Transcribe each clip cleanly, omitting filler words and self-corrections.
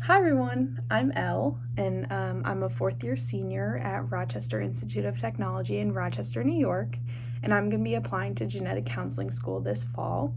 Hi everyone, I'm Elle, and I'm a fourth year senior at Rochester Institute of Technology in Rochester, New York, and I'm going to be applying to genetic counseling school this fall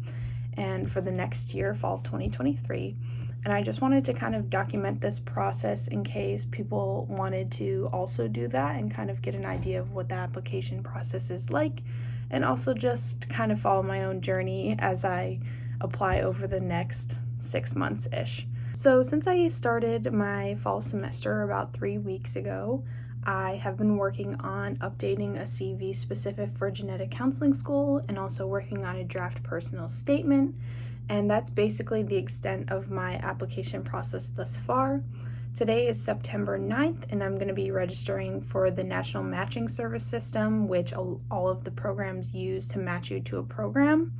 and for the next year, fall of 2023. And I just wanted to kind of document this process in case people wanted to also do that and kind of get an idea of what the application process is like, and also just kind of follow my own journey as I apply over the next 6 months ish. So, since I started my fall semester about 3 weeks ago, I have been working on updating a CV specific for genetic counseling school and also working on a draft personal statement. And that's basically the extent of my application process thus far. Today is September 9th, and I'm going to be registering for the National Matching Service System, which all of the programs use to match you to a program.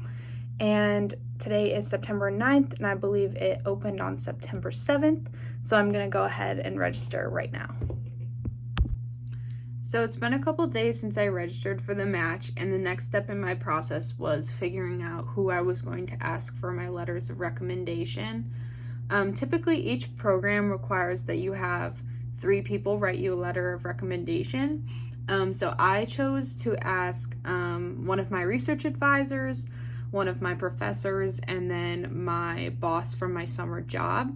And today is September 9th, and I believe it opened on September 7th. So I'm going to go ahead and register right now. So it's been a couple days since I registered for the match, and the next step in my process was figuring out who I was going to ask for my letters of recommendation. Typically, each program requires that you have 3 people write you a letter of recommendation. So I chose to ask one of my research advisors, one of my professors, and then my boss from my summer job.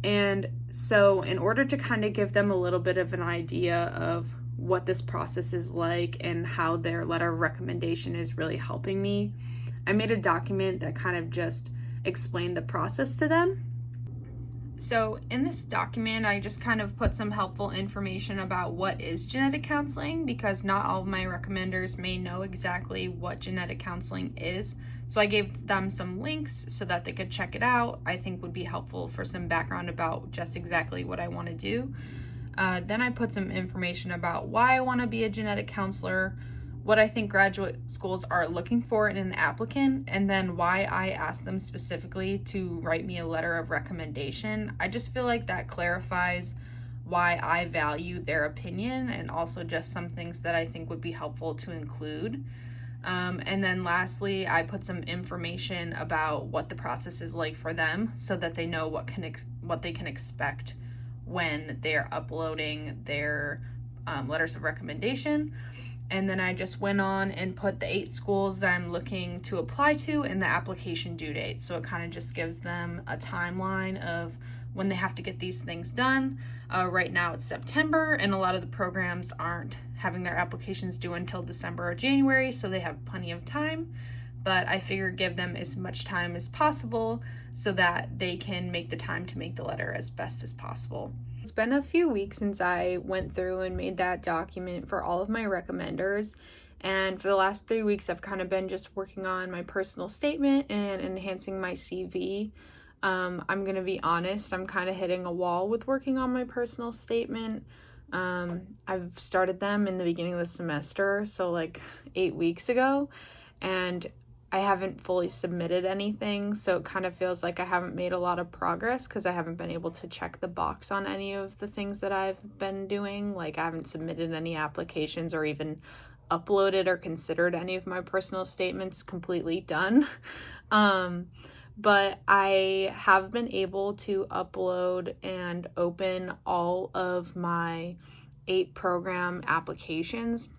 And so in order to kind of give them a little bit of an idea of what this process is like and how their letter of recommendation is really helping me, I made a document that kind of just explained the process to them. So in this document, I just kind of put some helpful information about what is genetic counseling, because not all of my recommenders may know exactly what genetic counseling is. So I gave them some links so that they could check it out. I think would be helpful for some background about just exactly what I want to do. Then I put some information about why I want to be a genetic counselor, what I think graduate schools are looking for in an applicant, and then why I asked them specifically to write me a letter of recommendation. I just feel like that clarifies why I value their opinion, and also just some things that I think would be helpful to include. And then lastly, I put some information about what the process is like for them so that they know what they can expect when they're uploading their letters of recommendation. And then I just went on and put the 8 schools that I'm looking to apply to and the application due date. So it kind of just gives them a timeline of when they have to get these things done. Right now it's September, and a lot of the programs aren't having their applications due until December or January, so they have plenty of time. But I figure give them as much time as possible so that they can make the time to make the letter as best as possible. It's been a few weeks since I went through and made that document for all of my recommenders, and for the last 3 weeks I've kind of been just working on my personal statement and enhancing my CV. I'm gonna be honest, I'm kind of hitting a wall with working on my personal statement. I've started them in the beginning of the semester, so like 8 weeks ago, and I haven't fully submitted anything, so it kind of feels like I haven't made a lot of progress because I haven't been able to check the box on any of the things that I've been doing. Like, I haven't submitted any applications or even uploaded or considered any of my personal statements completely done. But I have been able to upload and open all of my 8 program applications.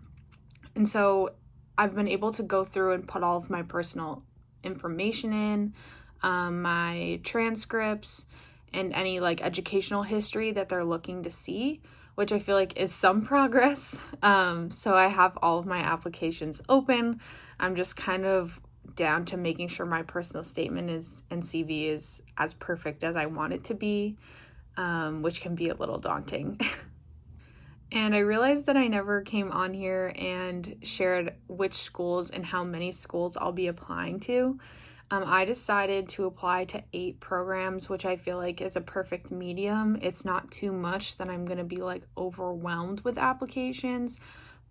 And so I've been able to go through and put all of my personal information in, my transcripts, and any like educational history that they're looking to see, which I feel like is some progress. So I have all of my applications open. I'm just kind of down to making sure my personal statement and CV is as perfect as I want it to be, which can be a little daunting. And I realized that I never came on here and shared which schools and how many schools I'll be applying to. I decided to apply to 8 programs, which I feel like is a perfect medium. It's not too much that I'm going to be like overwhelmed with applications,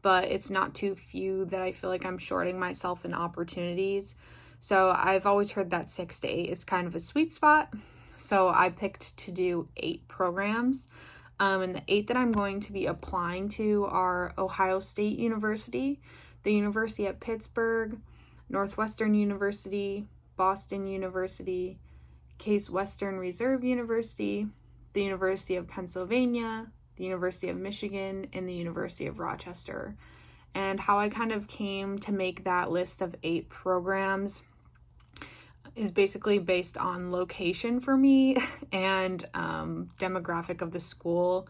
but it's not too few that I feel like I'm shorting myself in opportunities. So I've always heard that 6 to 8 is kind of a sweet spot. So I picked to do 8 programs. And the 8 that I'm going to be applying to are Ohio State University, the University at Pittsburgh, Northwestern University, Boston University, Case Western Reserve University, the University of Pennsylvania, the University of Michigan, and the University of Rochester. And how I kind of came to make that list of 8 programs is basically based on location for me and demographic of the school.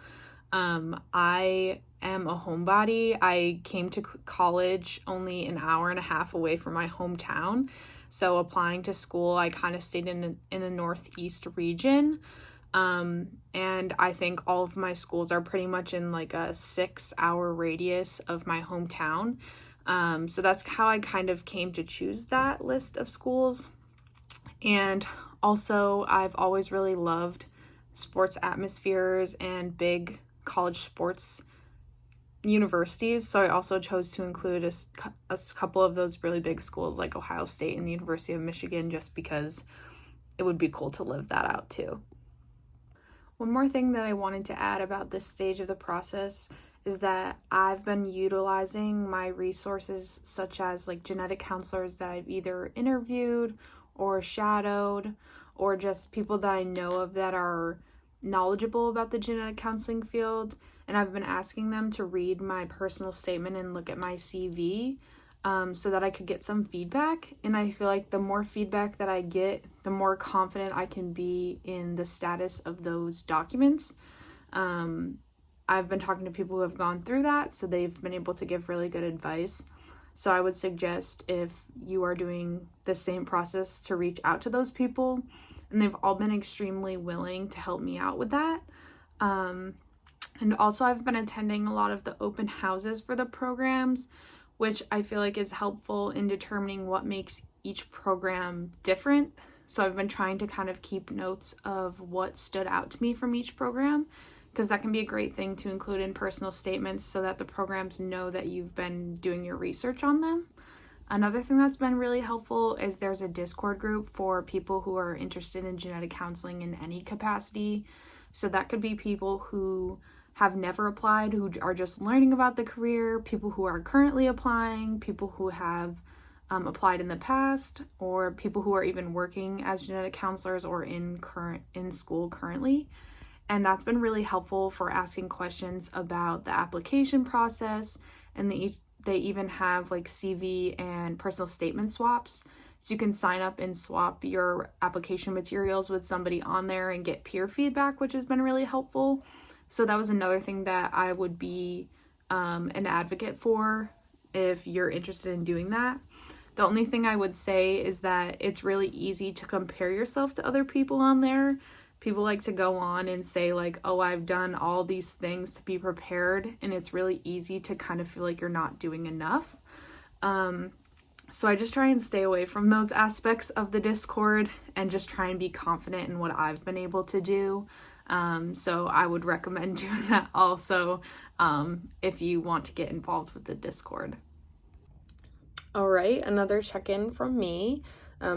I am a homebody. I came to college only an hour and a half away from my hometown. So applying to school, I kind of stayed in the Northeast region. And I think all of my schools are pretty much in like a 6-hour radius of my hometown. So that's how I kind of came to choose that list of schools. And also, I've always really loved sports atmospheres and big college sports universities. So I also chose to include a couple of those really big schools like Ohio State and the University of Michigan, just because it would be cool to live that out too. One more thing that I wanted to add about this stage of the process is that I've been utilizing my resources, such as like genetic counselors that I've either interviewed or shadowed, or just people that I know of that are knowledgeable about the genetic counseling field. And I've been asking them to read my personal statement and look at my CV, so that I could get some feedback. And I feel like the more feedback that I get, the more confident I can be in the status of those documents. I've been talking to people who have gone through that, so they've been able to give really good advice. So I would suggest, if you are doing the same process, to reach out to those people. And they've all been extremely willing to help me out with that. And also I've been attending a lot of the open houses for the programs, which I feel like is helpful in determining what makes each program different. So I've been trying to kind of keep notes of what stood out to me from each program, because that can be a great thing to include in personal statements so that the programs know that you've been doing your research on them. Another thing that's been really helpful is there's a Discord group for people who are interested in genetic counseling in any capacity. So that could be people who have never applied, who are just learning about the career, people who are currently applying, people who have applied in the past, or people who are even working as genetic counselors or in school currently. And that's been really helpful for asking questions about the application process. And they even have like CV and personal statement swaps. So you can sign up and swap your application materials with somebody on there and get peer feedback, which has been really helpful. So that was another thing that I would be an advocate for if you're interested in doing that. The only thing I would say is that it's really easy to compare yourself to other people on there. People like to go on and say like, oh, I've done all these things to be prepared, and it's really easy to kind of feel like you're not doing enough. So I just try and stay away from those aspects of the Discord and just try and be confident in what I've been able to do. So I would recommend doing that also if you want to get involved with the Discord. All right, another check-in from me.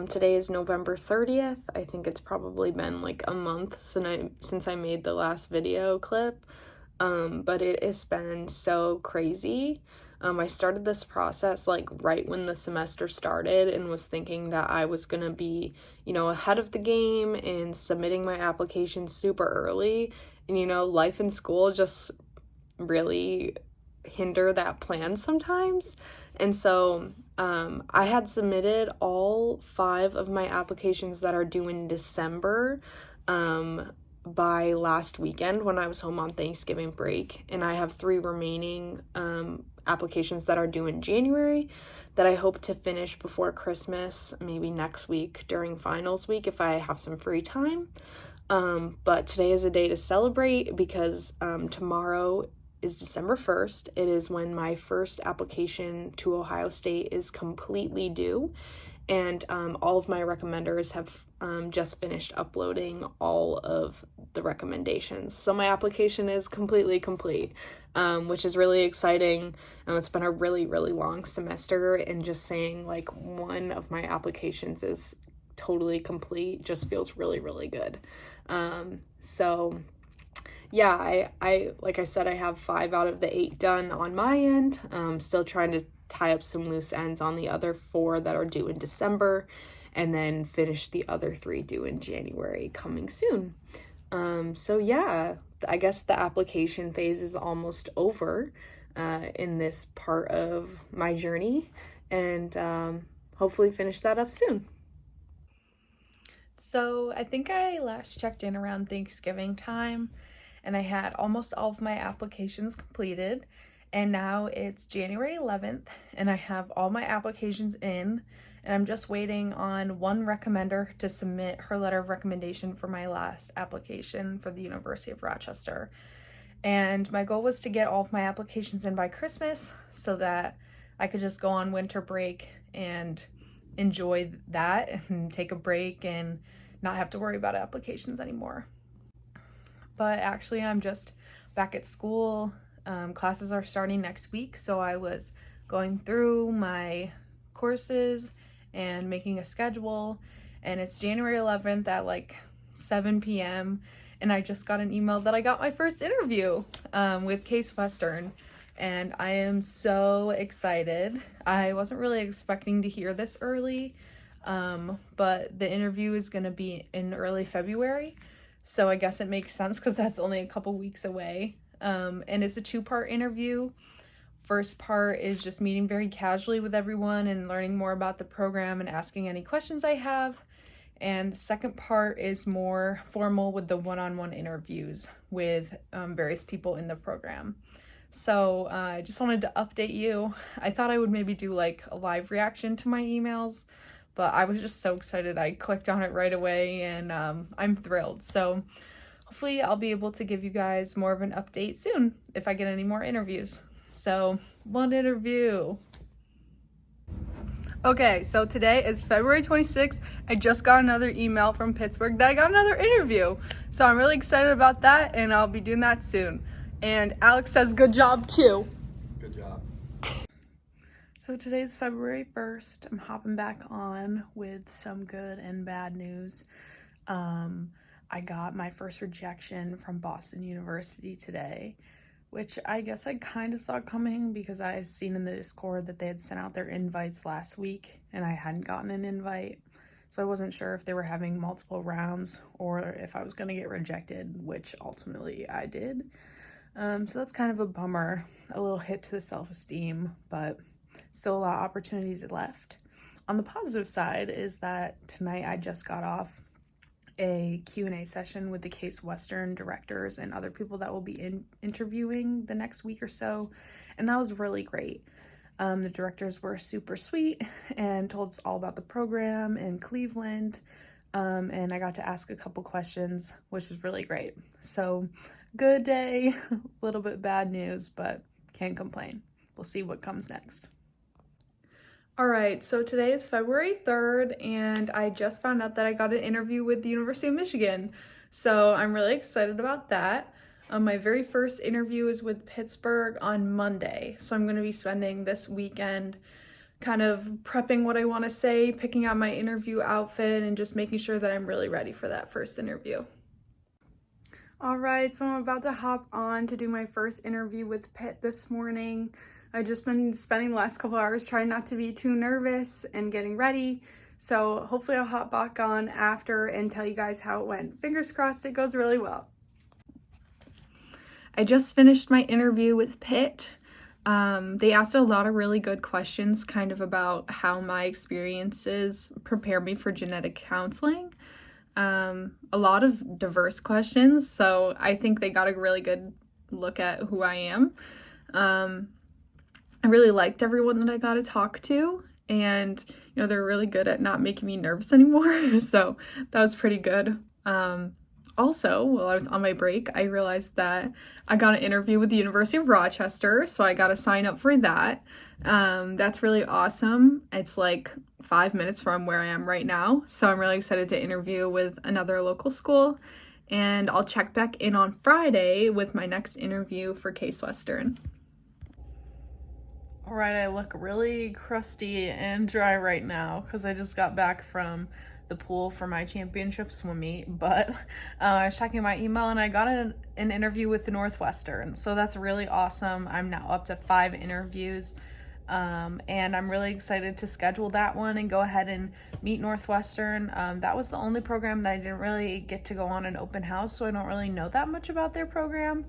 Today is November 30th. I think it's probably been like a month since I made the last video clip, but it has been so crazy. I started this process like right when the semester started and was thinking that I was gonna be, ahead of the game and submitting my application super early. And, life in school just really hinder that plan sometimes. And so I had submitted all 5 of my applications that are due in December by last weekend when I was home on Thanksgiving break. And I have 3 remaining applications that are due in January that I hope to finish before Christmas, maybe next week during finals week if I have some free time. But today is a day to celebrate because tomorrow is December 1st. It is when my first application to Ohio State is completely due, and all of my recommenders have just finished uploading all of the recommendations. So my application is completely complete, which is really exciting. It's been a really, really long semester, and just saying like one of my applications is totally complete just feels really, really good. So yeah, I like I said, I have 5 out of the 8 done on my end. Still trying to tie up some loose ends on the other 4 that are due in December, and then finish the other 3 due in January coming soon. So yeah, I guess the application phase is almost over in this part of my journey, and hopefully finish that up soon. So I think I last checked in around Thanksgiving time and I had almost all of my applications completed. And now it's January 11th and I have all my applications in and I'm just waiting on one recommender to submit her letter of recommendation for my last application for the University of Rochester. And my goal was to get all of my applications in by Christmas so that I could just go on winter break and enjoy that and take a break and not have to worry about applications anymore. But actually, I'm just back at school. Classes are starting next week, so I was going through my courses and making a schedule. And it's January 11th at like 7 p.m. And I just got an email that I got my first interview with Case Western. And I am so excited. I wasn't really expecting to hear this early, but the interview is going to be in early February. So I guess it makes sense because that's only a couple weeks away. And it's a 2-part interview. First part is just meeting very casually with everyone and learning more about the program and asking any questions I have. And the second part is more formal with the one-on-one interviews with various people in the program. So I just wanted to update you. I thought I would maybe do like a live reaction to my emails, but I was just so excited. I clicked on it right away and I'm thrilled. So hopefully I'll be able to give you guys more of an update soon if I get any more interviews. So, one interview. Okay, so today is February 26th. I just got another email from Pittsburgh that I got another interview. So I'm really excited about that, and I'll be doing that soon. And Alex says good job too. Good job. So today's February 1st. I'm hopping back on with some good and bad news. I got my first rejection from Boston University today, which I guess I kind of saw coming because I had seen in the Discord that they had sent out their invites last week and I hadn't gotten an invite. So I wasn't sure if they were having multiple rounds or if I was going to get rejected, which ultimately I did. So that's kind of a bummer, a little hit to the self-esteem, but still a lot of opportunities left. On the positive side is that tonight I just got off a Q&A session with the Case Western directors and other people that will be interviewing the next week or so, and that was really great. The directors were super sweet and told us all about the program in Cleveland, and I got to ask a couple questions, which was really great. So, good day, a little bit bad news, but can't complain. We'll see what comes next. All right, so today is February 3rd, and I just found out that I got an interview with the University of Michigan. So I'm really excited about that. My very first interview is with Pittsburgh on Monday. So I'm going to be spending this weekend kind of prepping what I want to say, picking out my interview outfit, and just making sure that I'm really ready for that first interview. All right, so I'm about to hop on to do my first interview with Pitt this morning. I've just been spending the last couple hours trying not to be too nervous and getting ready. So hopefully I'll hop back on after and tell you guys how it went. Fingers crossed it goes really well. I just finished my interview with Pitt. They asked a lot of really good questions kind of about how my experiences prepare me for genetic counseling. A lot of diverse questions, so I think they got a really good look at who I am. I really liked everyone that I got to talk to, and they're really good at not making me nervous anymore, so that was pretty good. Also, while I was on my break, I realized that I got an interview with the University of Rochester, so I got to sign up for that. That's really awesome. It's like 5 minutes from where I am right now, so I'm really excited to interview with another local school, and I'll check back in on Friday with my next interview for Case Western. All right, I look really crusty and dry right now because I just got back from the pool for my championship swim meet, but I was checking my email and I got an interview with the Northwestern, so that's really awesome. I'm now up to 5 interviews. And I'm really excited to schedule that one and go ahead and meet Northwestern. That was the only program that I didn't really get to go on an open house, so I don't really know that much about their program.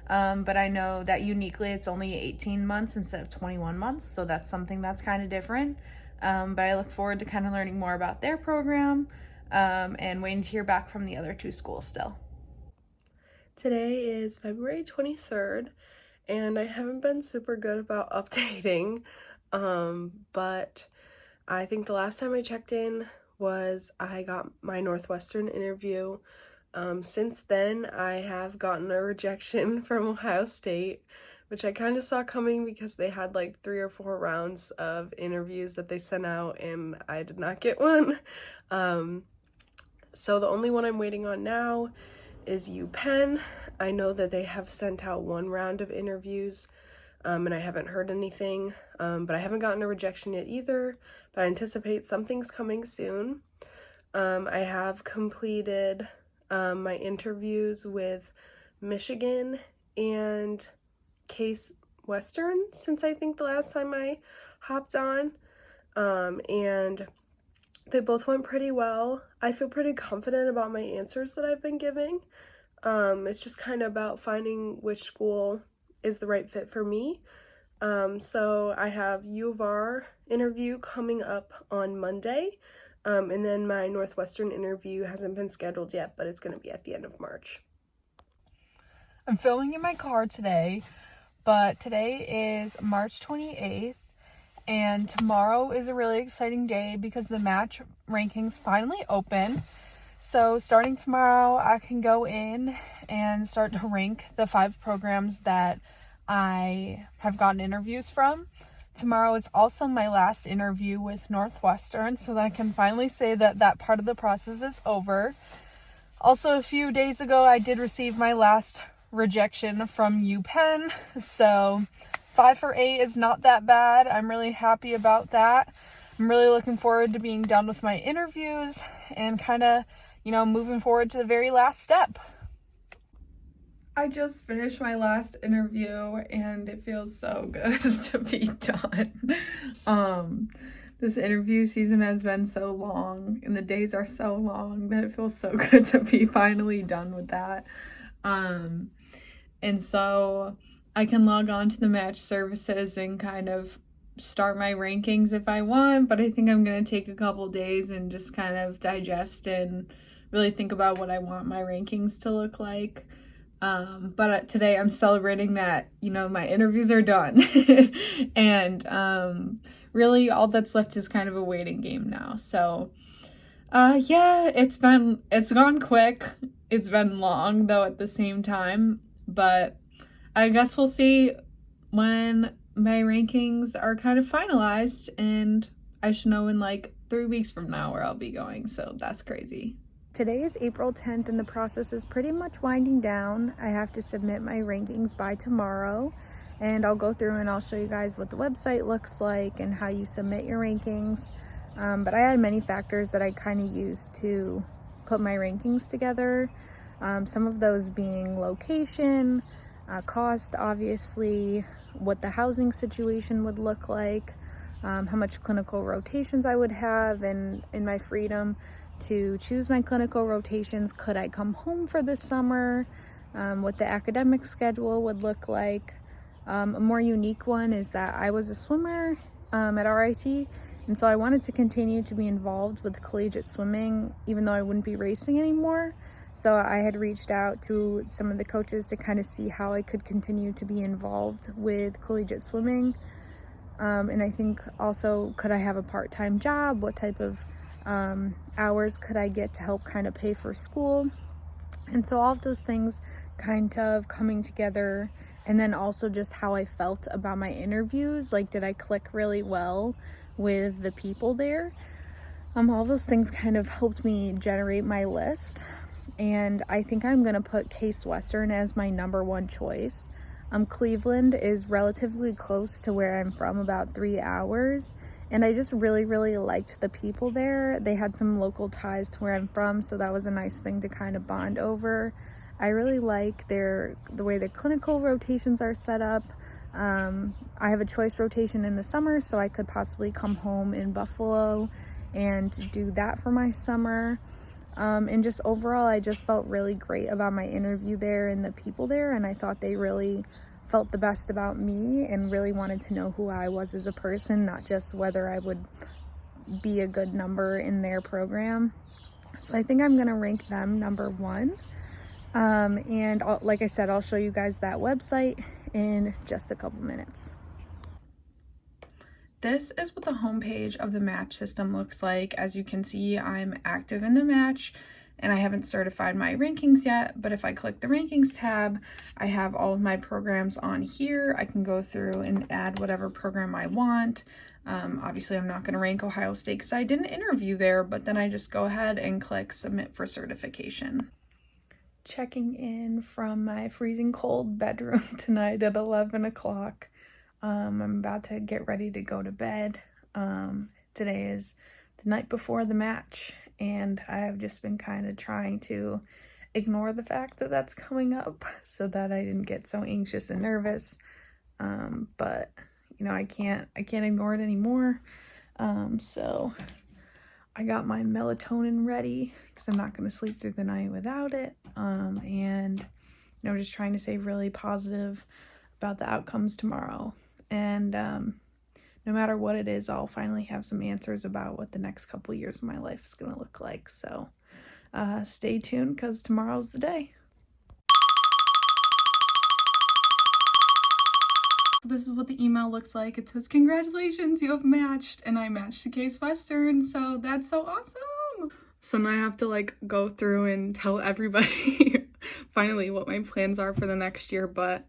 But I know that uniquely it's only 18 months instead of 21 months, so that's something that's kind of different. But I look forward to kind of learning more about their program and waiting to hear back from the other two schools still. Today is February 23rd, and I haven't been super good about updating, but I think the last time I checked in was I got my Northwestern interview. Since then, I have gotten a rejection from Ohio State, which I kind of saw coming because they had like 3 or 4 rounds of interviews that they sent out, and I did not get one. So the only one I'm waiting on now is UPenn. I know that they have sent out 1 round of interviews, and I haven't heard anything, but I haven't gotten a rejection yet either, but I anticipate something's coming soon. I have completed my interviews with Michigan and Case Western since I think the last time I hopped on, and they both went pretty well. I feel pretty confident about my answers that I've been giving. It's just kind of about finding which school is the right fit for me. So I have U of R interview coming up on Monday, and then my Northwestern interview hasn't been scheduled yet, but it's going to be at the end of March. I'm filming in my car today, but today is March 28th. And tomorrow is a really exciting day because the match rankings finally open. So starting tomorrow, I can go in and start to rank the 5 programs that I have gotten interviews from. Tomorrow is also my last interview with Northwestern, so that I can finally say that that part of the process is over. Also, a few days ago, I did receive my last rejection from UPenn, so 5 for 8 is not that bad. I'm really happy about that. I'm really looking forward to being done with my interviews and kind of, moving forward to the very last step. I just finished my last interview and it feels so good to be done. This interview season has been so long and the days are so long that it feels so good to be finally done with that. And so I can log on to the match services and kind of start my rankings if I want, but I think I'm going to take a couple days and just kind of digest and really think about what I want my rankings to look like. But today I'm celebrating that, my interviews are done. And really all that's left is kind of a waiting game now. So yeah, it's gone quick. It's been long though at the same time, but I guess we'll see when my rankings are kind of finalized, and I should know in like 3 weeks from now where I'll be going, so that's crazy. Today is April 10th and the process is pretty much winding down. I have to submit my rankings by tomorrow, and I'll go through and I'll show you guys what the website looks like and how you submit your rankings. But I had many factors that I kind of used to put my rankings together. Some of those being location, cost, obviously, what the housing situation would look like, how much clinical rotations I would have, and in my freedom to choose my clinical rotations, could I come home for this summer, what the academic schedule would look like. A more unique one is that I was a swimmer at RIT, and so I wanted to continue to be involved with collegiate swimming even though I wouldn't be racing anymore. So I had reached out to some of the coaches to kind of see how I could continue to be involved with collegiate swimming. And I think also, could I have a part-time job? What type of hours could I get to help kind of pay for school? And so all of those things kind of coming together, and then also just how I felt about my interviews. Like, did I click really well with the people there? All those things kind of helped me generate my list. And I think I'm going to put Case Western as my number 1 choice. Cleveland is relatively close to where I'm from, about 3 hours. And I just really, really liked the people there. They had some local ties to where I'm from, so that was a nice thing to kind of bond over. I really like the way the clinical rotations are set up. I have a choice rotation in the summer, so I could possibly come home in Buffalo and do that for my summer. And just overall, I just felt really great about my interview there and the people there, and I thought they really felt the best about me and really wanted to know who I was as a person, not just whether I would be a good number in their program. So I think I'm gonna rank them number one. And like I said, I'll show you guys that website in just a couple minutes. This is what the homepage of the match system looks like. As you can see, I'm active in the match and I haven't certified my rankings yet, but if I click the rankings tab, I have all of my programs on here. I can go through and add whatever program I want. Obviously, I'm not going to rank Ohio State because I didn't interview there, but then I just go ahead and click submit for certification. Checking in from my freezing cold bedroom tonight at 11 o'clock. I'm about to get ready to go to bed. Today is the night before the match, and I have just been kind of trying to ignore the fact that that's coming up so that I didn't get so anxious and nervous. But you know, I can't ignore it anymore. So I got my melatonin ready because I'm not going to sleep through the night without it. And you know, just trying to stay really positive about the outcomes tomorrow. And no matter what it is, I'll finally have some answers about what the next couple years of my life is going to look like. So stay tuned because tomorrow's the day. This is what the email looks like. It says, congratulations, you have matched, and I matched to Case Western, so that's so awesome. So now I have to like go through and tell everybody finally what my plans are for the next year, but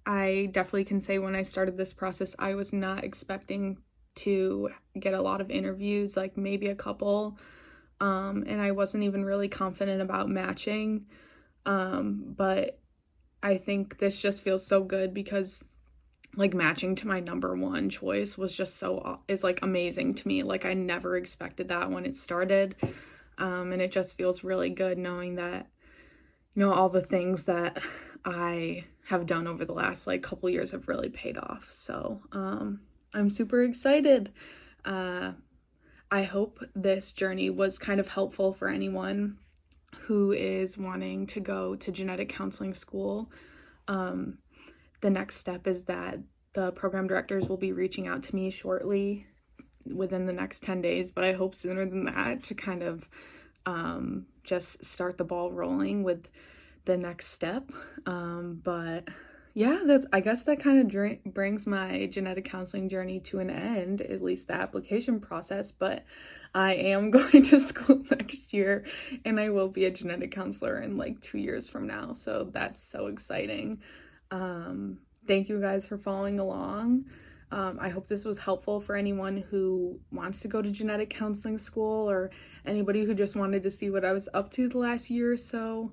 I definitely can say when I started this process, I was not expecting to get a lot of interviews, like maybe a couple, and I wasn't even really confident about matching, but I think this just feels so good because like matching to my number one choice was just is like amazing to me. Like I never expected that when it started. And it just feels really good knowing that, you know, all the things that I have done over the last like couple years have really paid off. So I'm super excited. I hope this journey was kind of helpful for anyone who is wanting to go to genetic counseling school. The next step is that the program directors will be reaching out to me shortly within the next 10 days, but I hope sooner than that to kind of just start the ball rolling with the next step. But yeah, I guess that kind of brings my genetic counseling journey to an end, at least the application process, but I am going to school next year and I will be a genetic counselor in like 2 years from now. So that's so exciting. Thank you guys for following along. I hope this was helpful for anyone who wants to go to genetic counseling school or anybody who just wanted to see what I was up to the last year or so.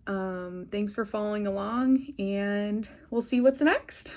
Thanks for following along, and we'll see what's next.